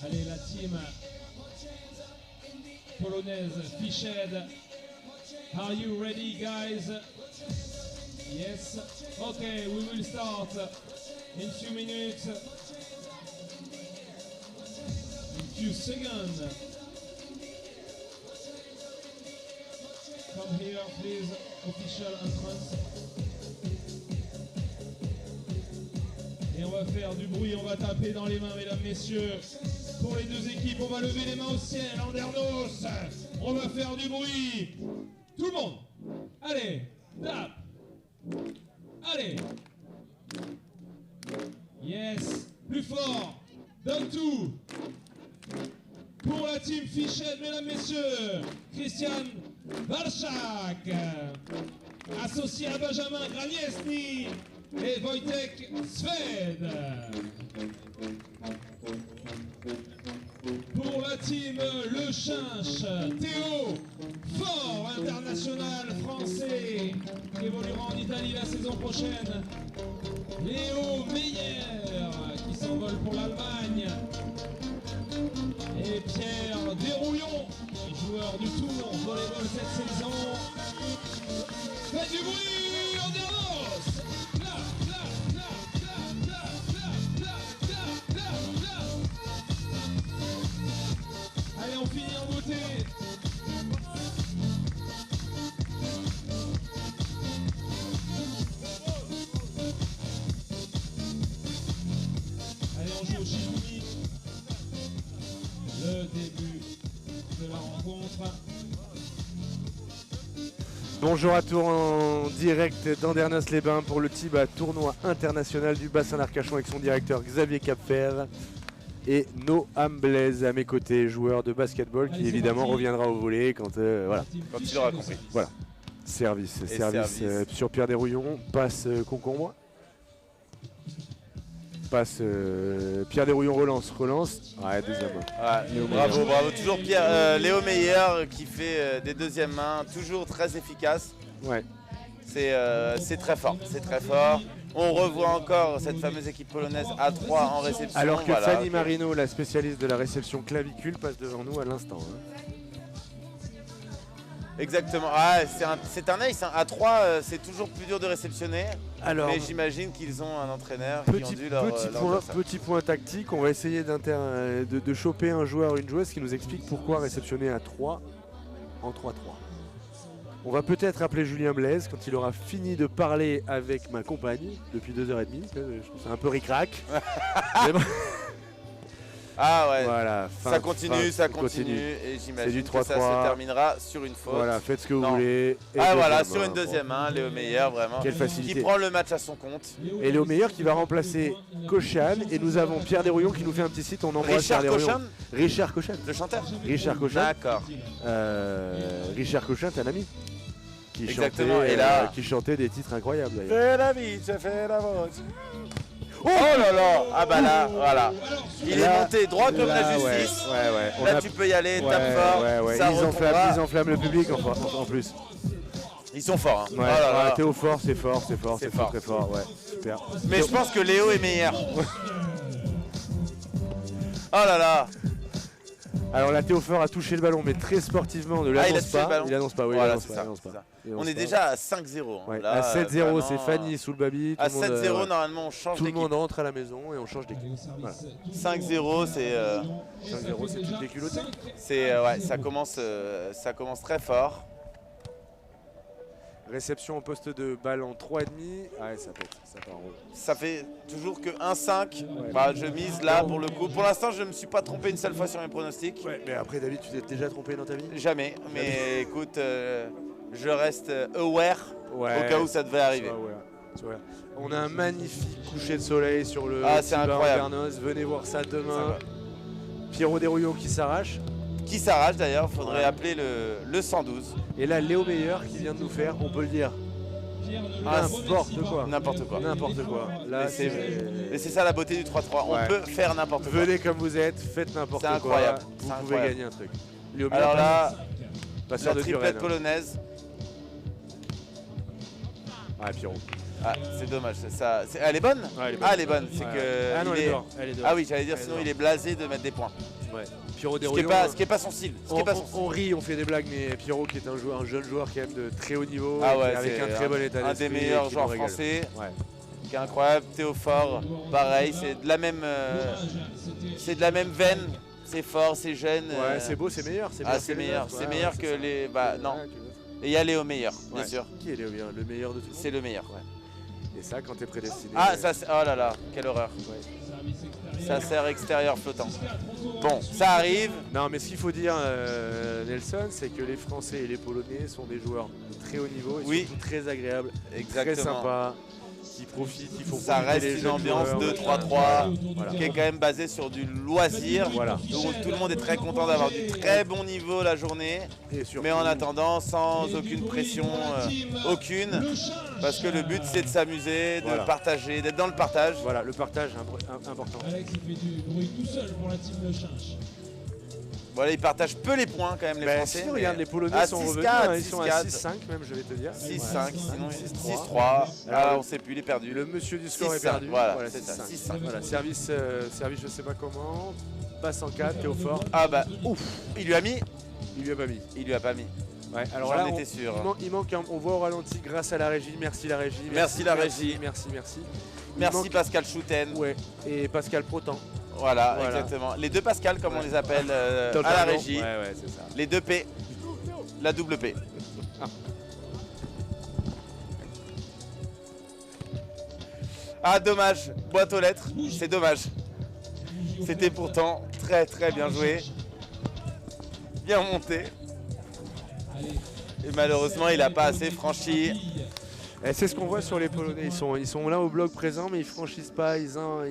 Allez, la team polonaise, Fischhead. Are you ready, guys? Yes. Okay, we will start in few minutes. In few seconds. Come here, please. Official entrance. Et on va faire du bruit, on va taper dans les mains, mesdames, messieurs. Pour les deux équipes, on va lever les mains au ciel, Andernos. On va faire du bruit. Tout le monde. Allez, tape. Allez. Yes. Plus fort. Down two. Pour la team Fischhead, mesdames, messieurs. Christian Walczak. Associé à Benjamin Graniesny. Et Wojtek Sved. Pour la team Le Chinche, Théo Fort, international français, qui évoluera en Italie la saison prochaine. Léo Meyer, qui s'envole pour l'Allemagne. Et Pierre Desrouillons, joueur du Tour volleyball cette saison. Faites du bruit, Andernos! Allez, on finit en beauté. Allez, on joue au Shibumi. Le début de la rencontre. Bonjour à tous en direct d'Andernos-les-Bains pour le TIBA tournoi international du bassin d'Arcachon avec son directeur Xavier Capfer et Noam Blaise à mes côtés, joueur de basketball qui évidemment reviendra au volley quand, voilà. Quand il aura compris. Voilà. Service sur Pierre Desrouillons, passe concombre. Passe Pierre Desrouillons relance. Ouais, deuxième main. Ouais, bravo. Toujours Pierre, Léo Meyer qui fait des deuxièmes mains, toujours très efficace. Ouais. C'est très fort, On revoit encore cette fameuse équipe polonaise à 3 en réception. Alors que Fanny Marino, la spécialiste de la réception clavicule, passe devant nous à l'instant. Exactement. C'est un ace. À 3, c'est toujours plus dur de réceptionner. Alors, mais j'imagine qu'ils ont un entraîneur qui ont dû leur petit point tactique. On va essayer de choper un joueur ou une joueuse qui nous explique pourquoi réceptionner à 3 en 3-3. On va peut-être appeler Julien Blaise quand il aura fini de parler avec ma compagne depuis 2h30. Je trouve ça un peu ric-rac. Ah ouais, voilà, ça continue et j'imagine que ça se terminera sur une faute. Voilà, faites ce que vous voulez. Voilà, sur une deuxième main, Léo Meyer vraiment. Quelle facilité. Qui prend le match à son compte. Et Léo Meyer qui va remplacer Cochan. Et nous avons Pierre Desrouillons qui nous fait un petit site. On embrasse Pierre Desrouillons. Richard Cochan. Le chanteur. Richard Cochan. D'accord. Richard Cochan, t'es un ami. Exactement. Et là, qui chantait des titres incroyables d'ailleurs. Fais la vie, je fais la voce. Oh là là. Ah bah là, voilà. Il est monté droit comme la justice. Ouais. Là tu peux y aller, tape fort. Ça ils enflamment le public en plus. Ils sont forts. Hein. Ouais, Théo fort, c'est fort, très fort. Ouais, super. Mais je pense que Léo est meilleur. Oh là là. Alors la Théophore a touché le ballon mais très sportivement, ne l'annonce pas. Il annonce pas, On est déjà à 5-0. Ouais, à 7-0, c'est Fanny sous le baby. À 7-0, normalement on change d'équipe. Tout le monde rentre à la maison et on change d'équipe. Voilà. 5-0, c'est... 5-0, c'est toutes les culottées. Ça commence très fort. Réception au poste de balle en 3,5. Ouais, ça pète, ça part en haut. Ça fait toujours que 1-5. Bah, je mise là pour le coup. Pour l'instant, je ne me suis pas trompé une seule fois sur mes pronostics. Ouais, mais après, David, tu t'es déjà trompé dans ta vie? Jamais. Mais écoute, je reste aware au cas où ça devait arriver. On a un magnifique coucher de soleil sur le c'est incroyable. Andernos. Venez voir ça demain. Pierrot Desrouillons qui s'arrache. Qui s'arrache d'ailleurs, faudrait appeler le 112. Et là, Léo Meyer qui vient de nous faire, on peut le dire, n'importe quoi. Là, mais c'est ça la beauté du 3-3, on peut faire n'importe quoi. Venez comme vous êtes, faites n'importe quoi. C'est incroyable. Vous pouvez gagner un truc. Léo Alors Meyer, là, passeur la de triplette polonaise. Ah, Pierrot. Ah, c'est dommage. Elle est bonne? Ouais, elle est bonne. Ah, elle est bonne. C'est Ouais. que. Ah non, il elle est dehors. Elle est dehors. Ah oui, j'allais dire, Elle est sinon dehors. il est blasé de mettre des points. Ouais. Pierrot Ce qui est Desrouillons, pas son style. Ce qui est pas son style. on rit, on fait des blagues, mais Pierrot qui est un jeune joueur qui aime de très haut niveau, Ah et ouais, qui- avec c'est un très bon état un d'esprit. des et meilleurs qui nous joueurs régale. français, Ouais. qui est incroyable. Théophore, pareil, c'est de la même veine. C'est fort, c'est jeune. Ouais, c'est beau, c'est meilleur. Ah, c'est meilleur. C'est meilleur que les. Bah non. Et il y a Léo Meilleur, bien sûr. Qui est le meilleur de tout le monde? C'est le meilleur. Et ça, quand t'es prédestiné. Ah, ça, oh là là, quelle horreur. Ouais. Ça sert extérieur flottant. Bon, ça arrive. Non, mais ce qu'il faut dire, Nelson, c'est que les Français et les Polonais sont des joueurs de très haut niveau et Oui. surtout très agréables, très Exactement. sympas, qui profitent, qui font Ça profiter reste les une jeunes ambiance joueurs. 2-3-3 Voilà. qui est quand même basée sur du loisir. Voilà. Donc tout le monde est très content d'avoir du très bon niveau la journée. Et surtout, Mais en attendant, sans aucune pression, aucune. Parce que le but c'est de s'amuser, de Voilà. partager, d'être dans le partage. voilà, le partage important. Alex il fait du bruit tout seul pour la team Le Chinch. Voilà, ils partagent peu les points quand même les Ben, Français. si, mais- regarde, les Polonais Ah, sont 6-4, revenus, hein, ils sont à 6-4. 6-5 même, je vais te dire. 6-5, Ouais, sinon 6-3. 6-3. Ah, Alors, on sait plus, il est perdu. Le monsieur du score est 6-5, perdu. voilà, c'est 6-5. ça, 6-5. Voilà, service je sais pas comment, passe en 4, Théophore, Ah bah, ouf, il lui a mis. il lui a pas mis. Il lui a pas mis. Ouais, alors J'en là, étais sûr. il manque on voit au ralenti grâce à la régie. Merci la régie. Merci la régie. Merci. Il Merci manque- Pascal Chouten. Ouais, et Pascal Protan. Voilà, Voilà. exactement. Les deux Pascal, comme on les appelle Dans le à la jargon. régie. Ouais, c'est ça. Les deux P. La double P. Ah, dommage. Boîte aux lettres. C'est dommage. C'était pourtant très très bien joué. Bien monté. Et malheureusement, il n'a pas assez franchi. Et c'est ce qu'on voit sur les Polonais. Ils sont là au bloc présent, mais ils franchissent pas, ils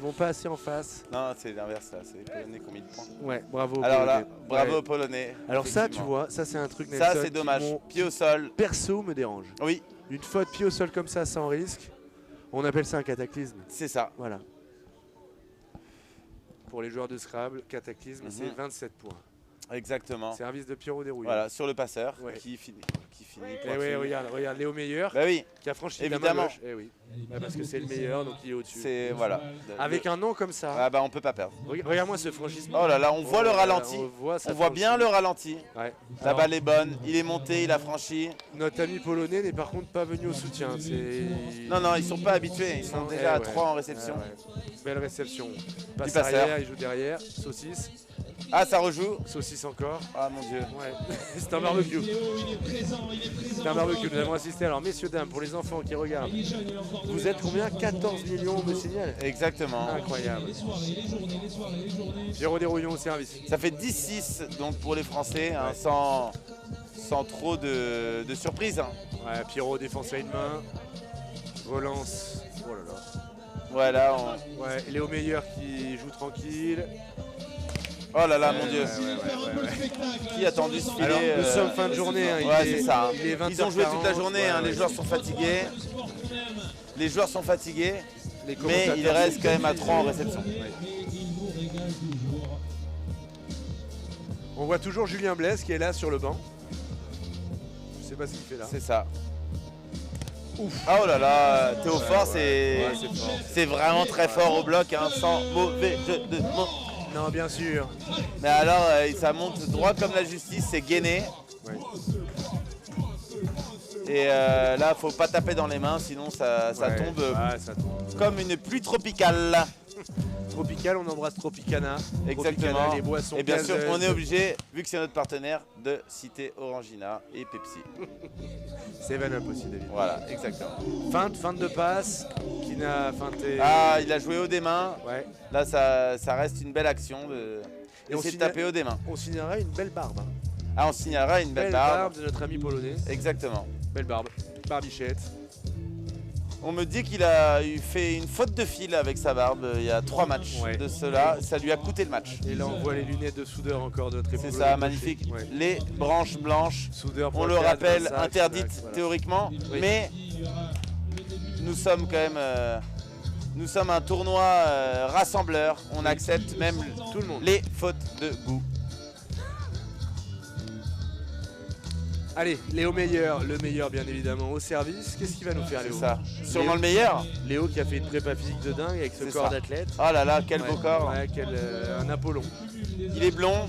vont pas assez en face. Non, c'est l'inverse là. C'est les Polonais qui ont mis le point. Ouais, bravo. aux Alors là, Polonais. bravo Ouais. aux Polonais. Alors ça, tu effectivement. vois, ça c'est un truc. Ça, Nelson, c'est qui, dommage. mon Pied au sol. perso me dérange. Oui, Une faute pied au sol comme ça, sans risque, on appelle ça un cataclysme. c'est ça. Voilà. Pour les joueurs de Scrabble, cataclysme, Mhm. c'est 27 points. Exactement. Service de Pierrot Desrouillons. Voilà, sur le passeur Ouais. qui finit. Et pointu. oui, regarde, Léo Meilleur Bah oui, qui a franchi évidemment. la main gauche. Eh oui, bah parce que c'est le meilleur, donc il est au-dessus. c'est voilà. Avec un nom comme ça, Ah bah on peut pas perdre. regarde-moi ce franchissement. Oh là là, on voit le là là, ralenti. ça On voit bien franchit. le ralenti. Ouais. La Alors, balle est bonne, il est monté, il a franchi. notre ami polonais n'est par contre pas venu au soutien. Non, non, ils sont pas habitués, ils sont déjà à 3 en réception. Belle réception. Passe passeur. arrière, il joue derrière. Saucisse. Ah, ça rejoue. Saucisse encore. Ah mon dieu. Ouais. C'est un barbecue. Léo, il est présent. C'est un barbecue. Nous avons assisté. Alors, messieurs, dames, pour les enfants qui regardent, Il est jeune, il est encore vous êtes combien? 14 millions, on me signale. Exactement. Incroyable. Les soirées, les journées, les soirées, les journées. Pierrot Desrouillons au service. Ça fait 10-6 donc pour les Français, hein, sans trop de surprise. Hein. Ouais, Pierrot défense à une main. Relance. Oh là là. Voilà. Ouais, Léo Meilleur qui joue tranquille. Oh là là, mon Ouais, dieu. ouais, Faire un peu le spectacle. Qui a attendu ce filet Alors, nous sommes fin de journée. Hein, Ouais, il est- c'est ça. il est Ils ont joué toute la 20h40, journée, hein, ouais, les joueurs sont fatigués. Le sport qu'on aime. Les joueurs sont fatigués, Les mais commentateurs- il reste quand même à 3 en réception. Mais il vous régale toujours. On voit toujours Julien Blaise qui est là sur le banc. Je sais pas ce qu'il fait là. C'est ça. Ouf. Ah oh là là, Théophore, Ouais, c'est fort. c'est vraiment très fort au bloc, hein, sans mauvais jeu de mots. Non, bien sûr. Mais alors, ça monte droit comme la justice, c'est gainé. Ouais. Et là, faut pas taper dans les mains, sinon ça Ouais. tombe Ouais, ça tombe. comme une pluie tropicale. Tropical, on embrasse Tropicana. Exactement. Tropicana, les boissons Et bien sûr, gazeuses. on est obligé, vu que c'est notre partenaire, de citer Orangina et Pepsi. C'est Van Up aussi, David. Voilà, exactement. Feinte de passe. Qui n'a feinté. Ah, il a joué au des mains. Ouais. Là, ça reste une belle action de Et on essayer de signe- taper au des mains. On signera une belle barbe. Hein. Ah, on signalera une belle barbe. de notre ami polonais. Exactement. Belle barbe. Barbichette. On me dit qu'il a fait une faute de fil avec sa barbe il y a 3 matchs Ouais. de cela. Ça lui a coûté le match. Et là, on voit les lunettes de soudeur encore de notre C'est épaule ça, gaucher. magnifique. Ouais. Les branches blanches, Soudeur pour on le cadre, rappelle, sac, interdites voilà. théoriquement, Oui. mais nous sommes quand même... nous sommes un tournoi rassembleur. On accepte même Tout le monde. les fautes de goût. Allez, Léo Meilleur, le meilleur bien évidemment au service. Qu'est-ce qu'il va nous faire, C'est Léo? ça. Sûrement le meilleur. Léo qui a fait une prépa physique de dingue avec ce C'est corps ça. d'athlète. Oh là là, quel Ouais, beau corps. ouais, un Apollon. Il est blond.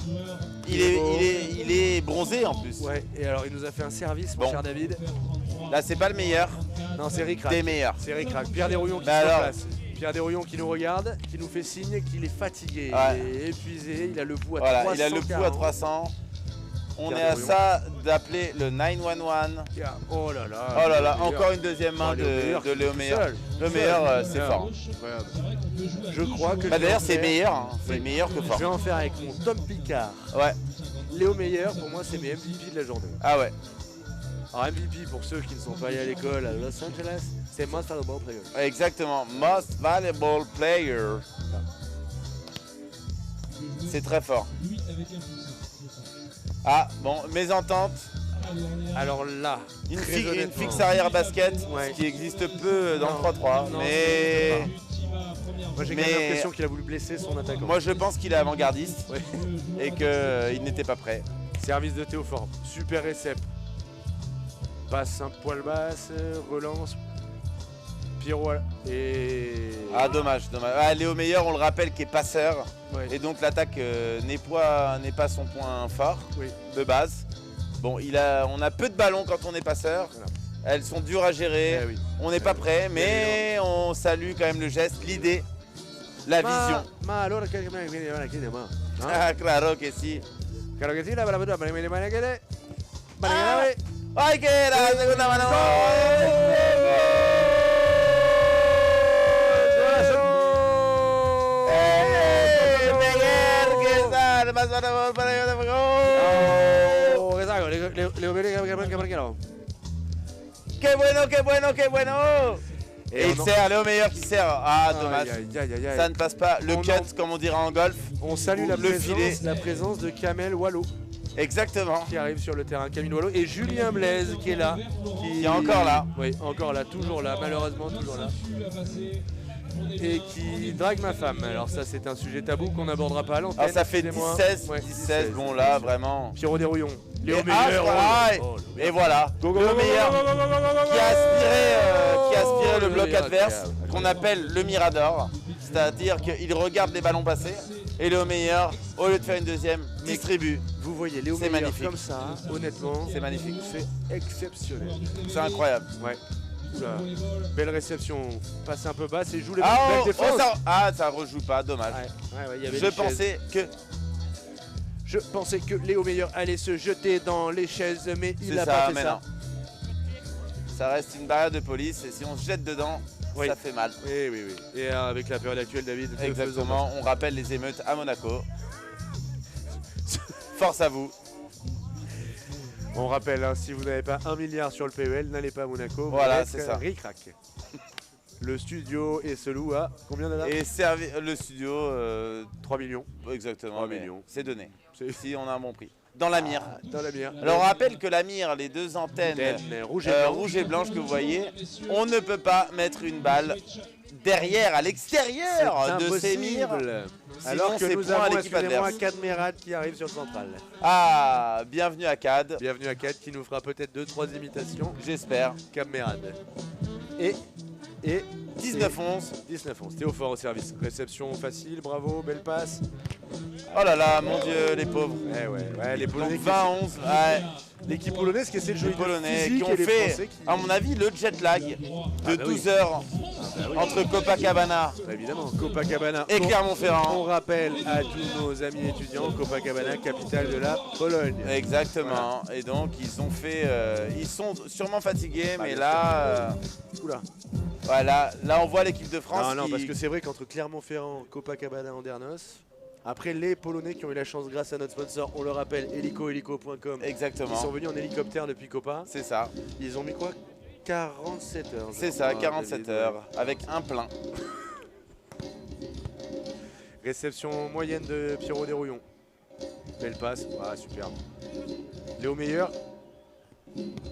Il est bronzé en plus. Ouais, et alors il nous a fait un service, mon Bon. cher David. Là, c'est pas le meilleur Non, c'est Rick Rack. des meilleurs. C'est Rick Rack. Pierre Desrouillons qui Bah se alors. place. Pierre Desrouillons qui nous regarde, qui nous fait signe qu'il est fatigué, Ouais. il est épuisé, il a le pouls à Voilà, 340. il a le pouls à 300. On Pierre est à Desrouillons. ça d'appeler le 911. Oh là là. Oh là là, Léo Meilleur. encore une deuxième main Léo Meilleur de qui Léo tout Meilleur. seul. Le Tout meilleur, seul. c'est fort. Incroyable. Je crois que Bah je vais d'ailleurs, en c'est faire- meilleur. Hein. C'est Oui. meilleur que Je fort. vais en faire avec mon Tom Picard. Ouais. Léo Meilleur, pour moi, c'est mes MVP de la journée. Ah ouais. Alors MVP, pour ceux qui ne sont pas allés à l'école à Los Angeles, c'est Most Valuable Player. Exactement. Most valuable player. C'est très fort. Ah, bon, mésentente. Alors là, Une, très une honnêtement, fixe arrière basket, Ouais. ce qui existe peu dans Non, le 3-3. non, Mais moi j'ai quand même mais- l'impression qu'il a voulu blesser son attaquant. moi, je pense qu'il est avant-gardiste Ouais. et qu'il n'était pas prêt. Service de Théophore, super récep. Passe un poil basse, relance. Pierrot et... Ah, dommage, dommage. Ah, Léo Meilleur, on le rappelle, qui est passeur. Ouais. Et donc l'attaque n'est pas son point fort Oui. de base. Bon, on a peu de ballons quand on est passeur. Voilà. Elles sont dures à gérer. Eh oui. On n'est pas prêt, mais on salue quand même le geste, l'idée, la vision. Ma allora che mi viene la chiede ma. Ah, claro que si. Claro que sí, la verità, ma mi rimane che le. Ah. ¡Ay, que era! Segunda mano. ¡Eh! Meguer, que está más para Oh, che sai, le opere che marcherò. ¡Qué bueno, qué bueno, qué bueno! Et on il en- sert, Léo Meilleur qui sert. Ah, dommage. Aïe, aïe, aïe, aïe. Ça ne passe pas. Le On cut, en- comme on dirait en golf. On salue Le la présence de Kamel Wallo Exactement. qui arrive sur le terrain. Camille Wallo et Julien Blaise qui est là. Qui est encore là. Oui, encore là, toujours là, malheureusement toujours là. Et qui drague ma femme. Alors ça c'est un sujet tabou qu'on n'abordera pas à l'antenne. Alors ça fait excusez-moi. 10-16. Ouais, 10-16. Bon là, vraiment. Pierrot Desrouillons. Léo Et Meilleur. ah, oh, Léo et voilà. Go, go, Le go, go, meilleur. go, go, go, go, go, go, go, Qui a aspiré le bloc meilleur, adverse, incroyable. qu'on appelle le Mirador. C'est-à-dire qu'il regarde les ballons passer et le meilleur, au lieu de faire une deuxième, distribue. Vous voyez Léo C'est Meilleur magnifique. comme ça, honnêtement, C'est magnifique. c'est exceptionnel. C'est incroyable. Ouais. Oula. Belle réception, passe un peu basse et joue les Ah, belle oh, défense. ça rejoue pas, dommage. Ouais, il y avait Je les chaises. pensais que Je pensais que Léo Meilleur allait se jeter dans les chaises, mais il c'est n'a ça, pas fait mais ça. non. Ça reste une barrière de police et si on se jette dedans, Oui. ça fait mal. Oui, oui, oui. Et avec la période actuelle, David, ne faisons Exactement, on rappelle les émeutes à Monaco. Force à vous. pas. On rappelle, hein, si vous n'avez pas 1 milliard sur le PEL, n'allez pas à Monaco. vous Voilà, allez c'est être ça. ric-rac. Le studio et se loue à combien de dollars? Et le studio, 3 millions. exactement, 3 mais millions. c'est donné. C'est Si on a un bon prix. Dans la mire. dans la bière. Alors on rappelle que la mire, les deux antennes Rouge et blanc. rouge et blanche que vous voyez, on ne peut pas mettre une balle derrière, à l'extérieur de ces mires. Alors que c'est nous point à avons, l'équipe excusez-moi, adverse. Cadmerade qui arrive sur le central. Ah, bienvenue à CAD, Bienvenue à Cad qui nous fera peut-être 2-3 imitations. j'espère. Cadmerade. Et 19-11. 19-11. Théophore au service. Réception facile, bravo, belle passe. Oh là là, mon Dieu, les pauvres. Ouais, les Donc Polonais. 20-11, ouais, L'équipe polonaise qui essaie de jouer les Polonais physique qui ont et les fait, Français qui... à mon avis, le jet lag de bah oui. 12 heures entre Copacabana Bah évidemment, Copacabana. et On Clermont-Ferrand. rappelle à tous nos amis étudiants, Copacabana, capitale de la Pologne. Exactement. Et donc ils ont fait, ils sont sûrement fatigués, Bah, mais bien là, Oula. voilà, là on voit l'équipe de France. Non, qui- parce que c'est vrai qu'entre Clermont-Ferrand, Copacabana, Andernos, après les Polonais qui ont eu la chance grâce à notre sponsor, on le rappelle, helico.com, ils Exactement. sont venus en hélicoptère depuis Copa. C'est ça, Ils ont mis quoi 47 heures. je c'est ça, crois, 47 David. heures avec un plein. Réception moyenne de Pierrot Desrouillons. Belle passe, ah superbe. Léo Meilleur,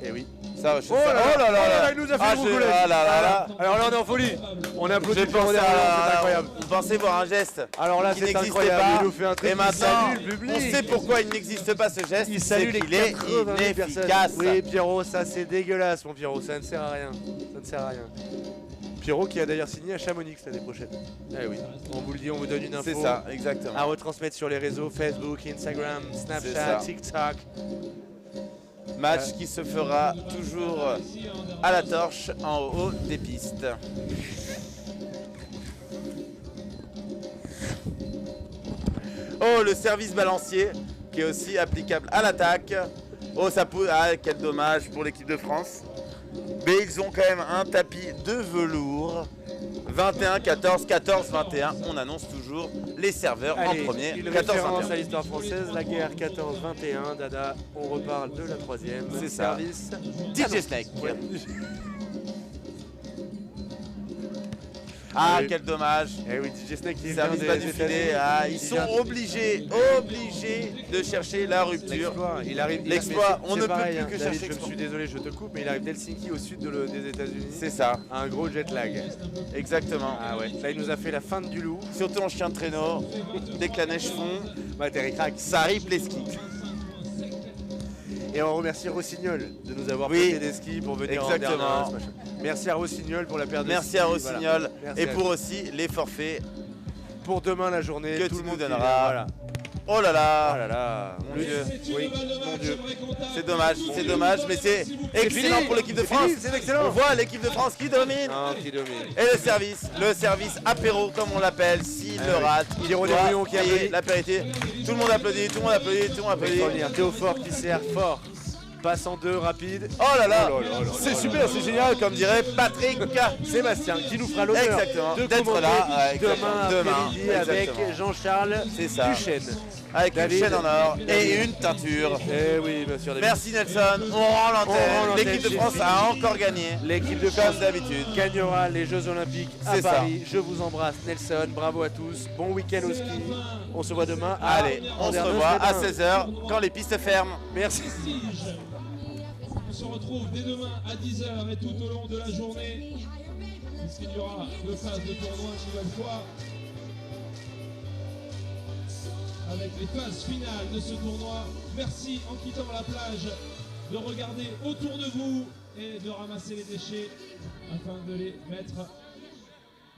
Eh oui. Ça, Oh là là, il nous a fait une roucoulette. Ah là là là. Alors là, on est en folie. On applaudit Je le Pierrot pensais d'Herblon, c'est incroyable. on pensait voir un geste Alors là, qui c'est n'existait incroyable. pas. Il nous fait un truc Et qui maintenant, salue le public. on sait pourquoi il n'existe pas ce geste. Il salue les qu'il est 80 000 personnes. inefficace. Oui, Pierrot, ça c'est dégueulasse, mon Pierrot. Ça ne sert à rien. Ça ne sert à rien. Pierrot qui a d'ailleurs signé à Chamonix l'année prochaine. Eh oui. On vous le dit, on vous donne une info. C'est ça, exactement. À retransmettre sur les réseaux Facebook, Instagram, C'est Snapchat, ça. TikTok. Match qui se fera toujours à la torche en haut des pistes. Oh, le service balancier qui est aussi applicable à l'attaque. Oh, ça pousse. Ah, quel dommage pour l'équipe de France. Mais ils ont quand même un tapis de velours. 21-14, 14-21. On annonce toujours les serveurs Allez, en premier. une référence à 14-21. l'histoire française, la guerre 14-21, Dada, on reparle de la troisième. C'est ça. Service. DJ Snake. Ouais. Ah, Oui. quel dommage. Eh oui, DJ Snake qui Service vient pas des du filet. États-Unis. Ah, ils Il sont vient- obligés de chercher la rupture. L'exploit, il arrive. L'exploit, mais on c'est ne peut pareil, plus hein, que David, chercher je me l'exploit. suis désolé, je te coupe, mais il arrive d'Helsinki au sud des États-Unis. C'est ça, Un gros jet lag. exactement. Ah ouais. Là, il nous a fait la feinte du loup. Surtout en chien de traîneau, dès que la neige fond, Bah, Terry crack. ça arrive les skis. Et on remercie Rossignol de nous avoir Oui, prêté des skis pour venir exactement. en Berlin, ce machin. Merci à Rossignol pour la paire de Merci skis. à Voilà. Rossignol Merci et à pour toi. aussi les forfaits Pour demain la journée, que tout tu le nous monde qui donneras. vient, Voilà. Oh là Oh là, là là. Mon Le- Dieu. Oui, mon Dieu. c'est dommage, mais c'est excellent pour l'équipe de C'est France. fini, c'est excellent. On voit l'équipe de France qui domine. Non, qui domine. Et le service apéro comme on l'appelle, s'il Ah le oui. rate, Pierrot doit Desrouillons qui payer applaudit. l'apéritif. Tout le monde applaudit, tout le monde applaudit, tout le monde applaudit. Extraordinaire. Théophore qui sert fort. Passe en deux rapide. Oh là là, Oh là là là c'est là super, là c'est génial, comme dirait Patrick. Sébastien qui nous fera l'honneur Exactement, de d'être commenter là, exactement, demain après-midi avec exactement. Jean-Charles C'est ça. Duchesne. Avec une David. chaîne en or David. et une teinture. Eh oui, bien sûr. David. Merci Nelson, on rend On rend l'antenne. l'antenne, L'équipe de c'est France fini. a encore gagné, L'équipe de France comme d'habitude. gagnera les Jeux Olympiques à C'est ça. Paris. Je vous embrasse, Nelson. Bravo à tous. Bon week-end au ski. On se voit demain. À Allez, on se Andernos revoit à les Bains. 16h quand les pistes ferment. Merci. On se retrouve dès demain à 10h et tout au long de la journée, puisqu'il y aura deux phases de tournoi une nouvelle fois, avec les phases finales de ce tournoi. Merci en quittant la plage de regarder autour de vous et de ramasser les déchets afin de les mettre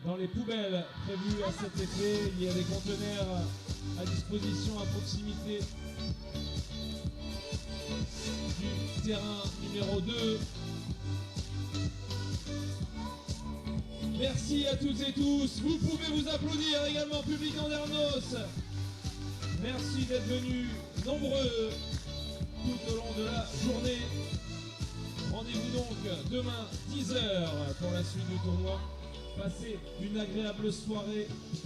dans les poubelles prévues à cet effet. Il y a des conteneurs à disposition à proximité du terrain numéro 2. Merci à toutes et tous. Vous pouvez vous applaudir également, public Andernos. Merci d'être venus nombreux tout au long de la journée. Rendez-vous donc demain 10h pour la suite du tournoi. Passez une agréable soirée.